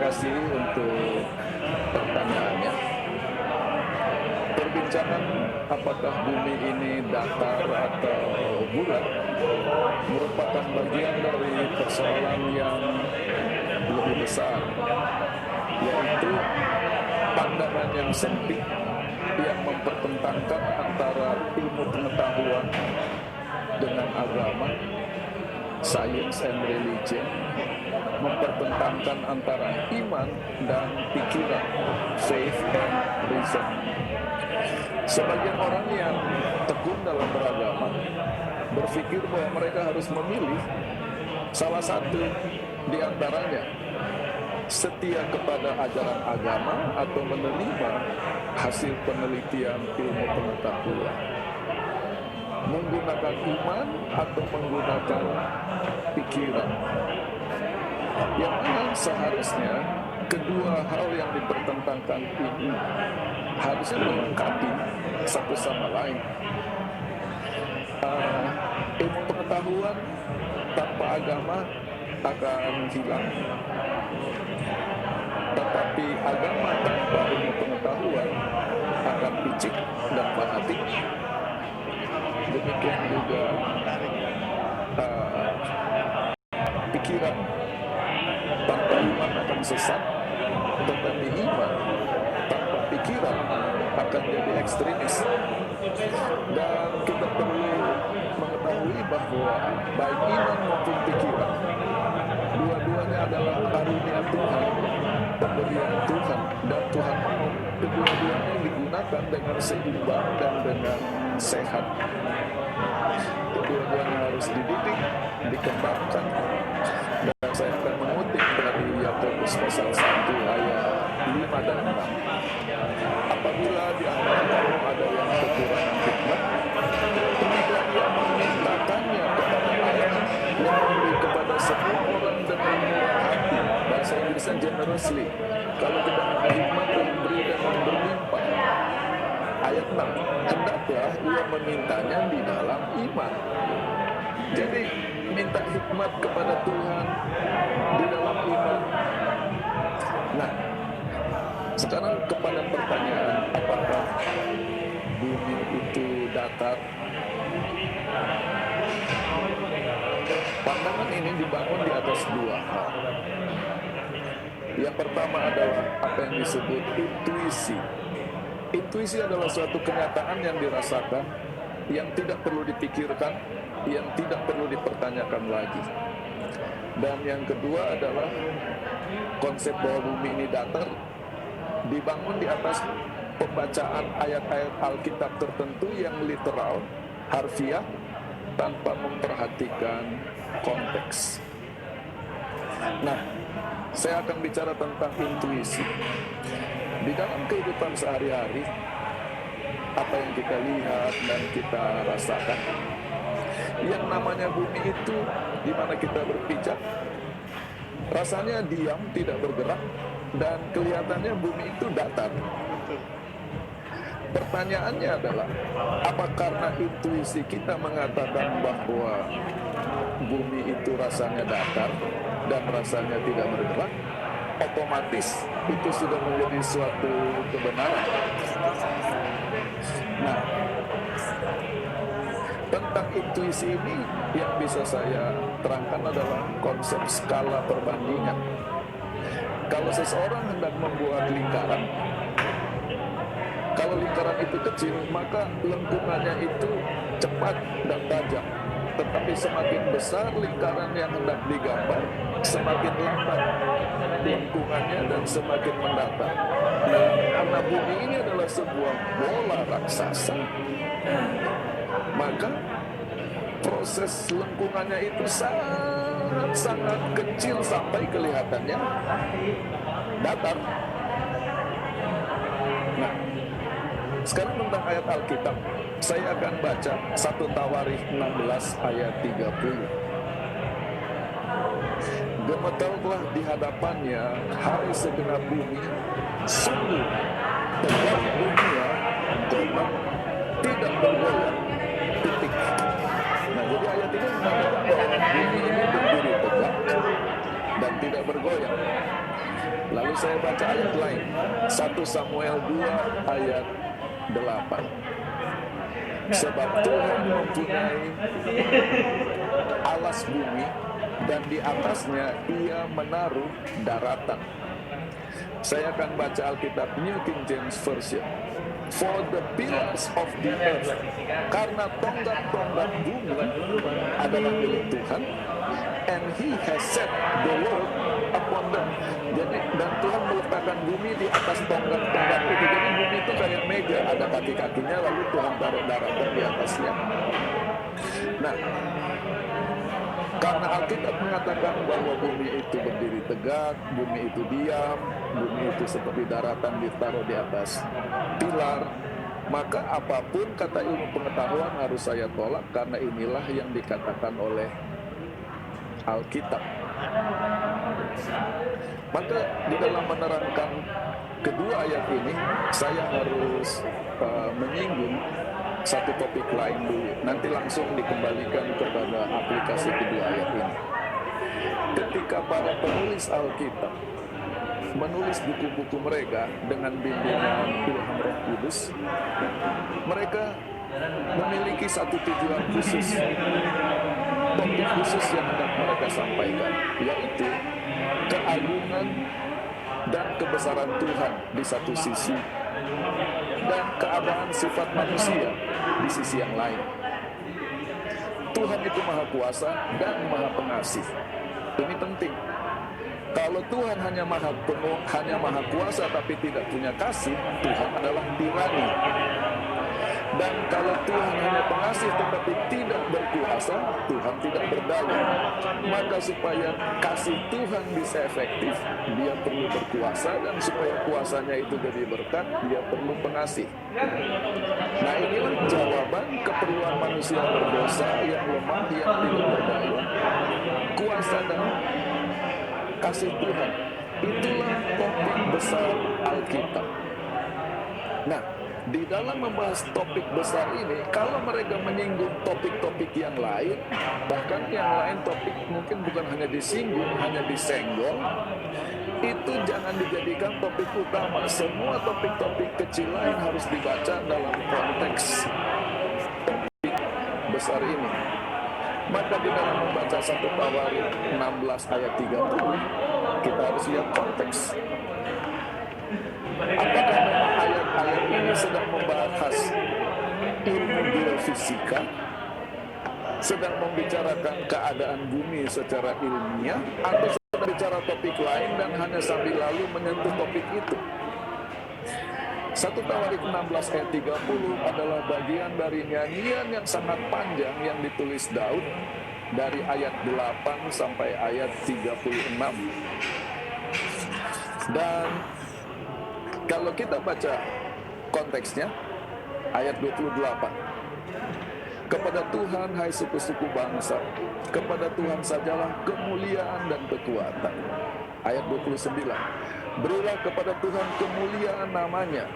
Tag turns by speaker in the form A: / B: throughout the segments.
A: kasih untuk pertanyaannya. Perbincangan apakah bumi ini datar atau bulat merupakan bagian dari persoalan yang lebih besar, yaitu pandangan yang sempit yang mempertentangkan antara ilmu pengetahuan dengan agama, science and religion, mempertentangkan antara iman dan pikiran, faith and reason. Sebagian orang yang tekun dalam beragama berpikir bahwa mereka harus memilih salah satu di antaranya, setia kepada ajaran agama atau menerima hasil penelitian ilmu pengetahuan, menggunakan iman atau menggunakan pikiran. Yang mana seharusnya kedua hal yang dipertentangkan ini harusnya melengkapi satu sama lain. Ilmu pengetahuan tanpa agama akan hilang, tetapi agama tanpa ilmu pengetahuan akan picik dan fanatik. Demikian juga pikiran tanpa iman akan sesat, tetapi iman tanpa pikiran akan jadi ekstremis. Dan kita perlu mengetahui bahwa baik iman maupun pikiran, dua-duanya adalah karunia Tuhan, pemberian Tuhan, dan Tuhan mau kedua-duanya digunakan dengan seimbang dan dengan sehat. Kedua-duanya harus dididik, dikembangkan. Dan saya akan mengutip dari Yakobus pasal 1 ayat 5 dan 6. Apabila di antara kamu ada yang kekurangan hikmat, hendaklah ia memintakannya kepada Allah yang memberi kepada semua orang dengan murah hati. Bahasa Inggrisnya generously. Kalau kita minta hikmat, memberi dengan berlimpah. Ayat 6, hendaklah ia memintanya di dalam iman. Jadi minta hikmat kepada Tuhan di dalam iman. Nah, sekarang kepada pertanyaan, apakah bumi itu datar? Pandangan ini dibangun di atas dua hal. Yang pertama adalah apa yang disebut intuisi. Intuisi adalah suatu kenyataan yang dirasakan, yang tidak perlu dipikirkan, yang tidak perlu dipertanyakan lagi. Dan yang kedua adalah konsep bahwa bumi ini datar dibangun di atas pembacaan ayat-ayat Alkitab tertentu yang literal, harfiah, tanpa memperhatikan konteks. Nah, saya akan bicara tentang intuisi. Di dalam kehidupan sehari-hari, apa yang kita lihat dan kita rasakan, yang namanya bumi itu di mana kita berpijak, rasanya diam, tidak bergerak, dan kelihatannya bumi itu datar. Pertanyaannya adalah, apa karena intuisi kita mengatakan bahwa bumi itu rasanya datar dan rasanya tidak bergerak, otomatis itu sudah menjadi suatu kebenaran? Nah, tentang intuisi ini yang bisa saya terangkan adalah konsep skala perbandingan. Kalau seseorang hendak membuat lingkaran, kalau lingkaran itu kecil, maka lengkungannya itu cepat dan tajam. Tetapi semakin besar lingkaran yang hendak digambar, semakin lambat lengkungannya dan semakin mendatar. Nah, karena bumi ini adalah sebuah bola raksasa, maka proses lengkungannya itu sangat kecil sampai kelihatannya datar. Nah, sekarang tentang ayat Alkitab, saya akan baca 1 Tawarikh 16 ayat 30. Gemetarlah di hadapannya hai segenap bumi, sungguh tegak dunia tetap tidak bergoyang. Titik. Nah, jadi ayat ini mengatakan bahwa bumi ini berdiri tegak dan tidak bergoyang. Lalu saya baca ayat lain, 1 Samuel 2 ayat 8. Sebab Tuhan mempunyai alas bumi, dan di atasnya Ia menaruh daratan. Saya akan baca Alkitab New King James Version. For the pillars of the earth, karena tonggak-tonggak bumi adalah milik Tuhan, and He has set the Lord upon them. Jadi, dan Tuhan meletakkan bumi di atas tonggak-tonggak itu. Jadi bumi itu kayak meja, ada kaki-kakinya, lalu Tuhan taruh daratan di atasnya. Nah, karena Alkitab mengatakan bahwa bumi itu berdiri tegak, bumi itu diam, bumi itu seperti daratan ditaruh di atas pilar, maka apapun kata ilmu pengetahuan harus saya tolak, karena inilah yang dikatakan oleh Alkitab. Maka di dalam menerangkan kedua ayat ini, saya harus menyinggung satu topik lain dulu. Nanti langsung dikembalikan kepada aplikasi kedua ayat ini. Ketika para penulis Alkitab menulis buku-buku mereka dengan bimbingan ilham Roh Kudus, mereka memiliki satu tujuan khusus, topik khusus yang hendak mereka sampaikan, yaitu keagungan dan kebesaran Tuhan di satu sisi, dan keadaan sifat manusia di sisi yang lain. Tuhan itu Maha Kuasa dan Maha Pengasih. Ini penting. Kalau Tuhan hanya maha kuasa tapi tidak punya kasih, Tuhan adalah tirani. Dan kalau Tuhan hanya pengasih tetapi tidak berkuasa, Tuhan tidak berdaya. Maka supaya kasih Tuhan bisa efektif, Dia perlu berkuasa, dan supaya kuasanya itu jadi berkat, Dia perlu pengasih. Nah, inilah jawaban keperluan manusia berdosa yang lemah, yang tidak berdaya. Kuasa dan kasih Tuhan, itulah topik besar Alkitab. Nah, di dalam membahas topik besar ini, kalau mereka menyinggung topik-topik yang lain, bahkan yang lain topik mungkin bukan hanya disinggung, hanya disenggol, itu jangan dijadikan topik utama. Semua topik-topik kecil lain harus dibaca dalam konteks topik besar ini. Maka di dalam membaca 1 Tawarik 16 ayat 30, kita harus lihat konteks. Apakah memang ayat-ayat ini sedang membahas ilmu geofisika, sedang membicarakan keadaan bumi secara ilmiah, atau sedang bicara topik lain dan hanya sambil lalu menyentuh topik itu? 1 Tawarik 16 ayat 30 adalah bagian dari nyanyian yang sangat panjang yang ditulis Daud dari ayat 8 sampai ayat 36. Dan kalau kita baca konteksnya, ayat 28. Kepada Tuhan, hai suku-suku bangsa, kepada Tuhan sajalah kemuliaan dan kekuatan. Ayat 29. Berilah kepada Tuhan kemuliaan namanya.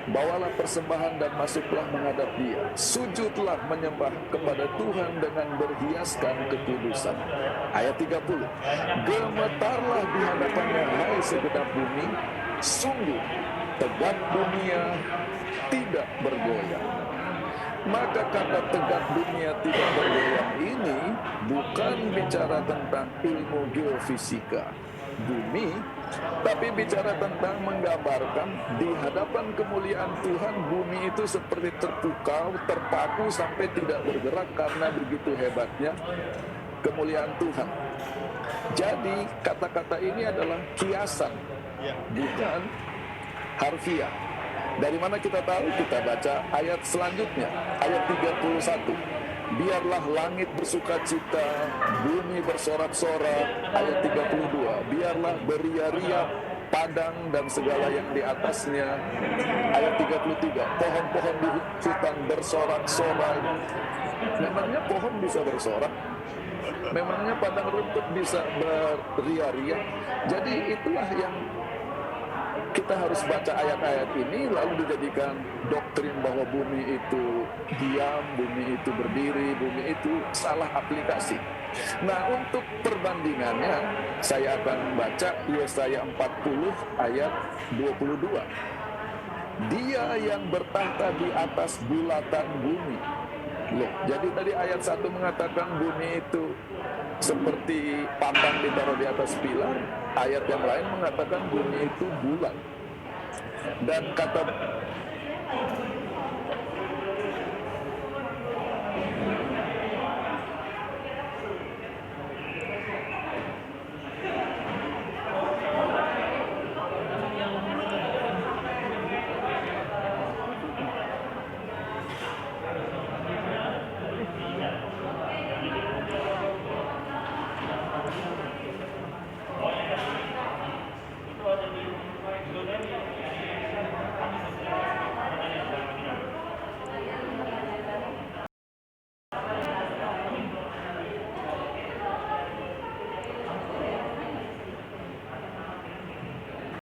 A: Bawalah persembahan dan masuklah menghadap Dia. Sujudlah menyembah kepada Tuhan dengan berhiaskan kekudusan. Ayat 30. Gemetarlah di hadapannya, hai segenap bumi. Sungguh tegak dunia tidak bergoyang. Maka kata tegak dunia tidak bergoyang ini bukan bicara tentang ilmu geofisika bumi, tapi bicara tentang menggambarkan di hadapan kemuliaan Tuhan, bumi itu seperti terpukau, terpaku sampai tidak bergerak karena begitu hebatnya kemuliaan Tuhan. Jadi kata-kata ini adalah kiasan, bukan harfiah. Dari mana kita tahu? Kita baca ayat selanjutnya, ayat 31. Biarlah langit bersukacita, bumi bersorak-sorak. Ayat 32. Biarlah beria-ria padang dan segala yang di atasnya. Ayat 33. Pohon-pohon di hutan bersorak-sorak. Memangnya pohon bisa bersorak? Memangnya padang rumput bisa beria-ria? Jadi itulah yang kita harus baca ayat-ayat ini lalu dijadikan doktrin bahwa bumi itu diam, bumi itu berdiri, bumi itu salah aplikasi. Nah, untuk perbandingannya saya akan baca Yesaya 40 ayat 22. Dia yang bertahta di atas bulatan bumi. Loh, jadi tadi ayat 1 mengatakan bumi itu seperti papan ditaruh di atas pilar. Ayat yang lain mengatakan bumi itu bulat. Dan kata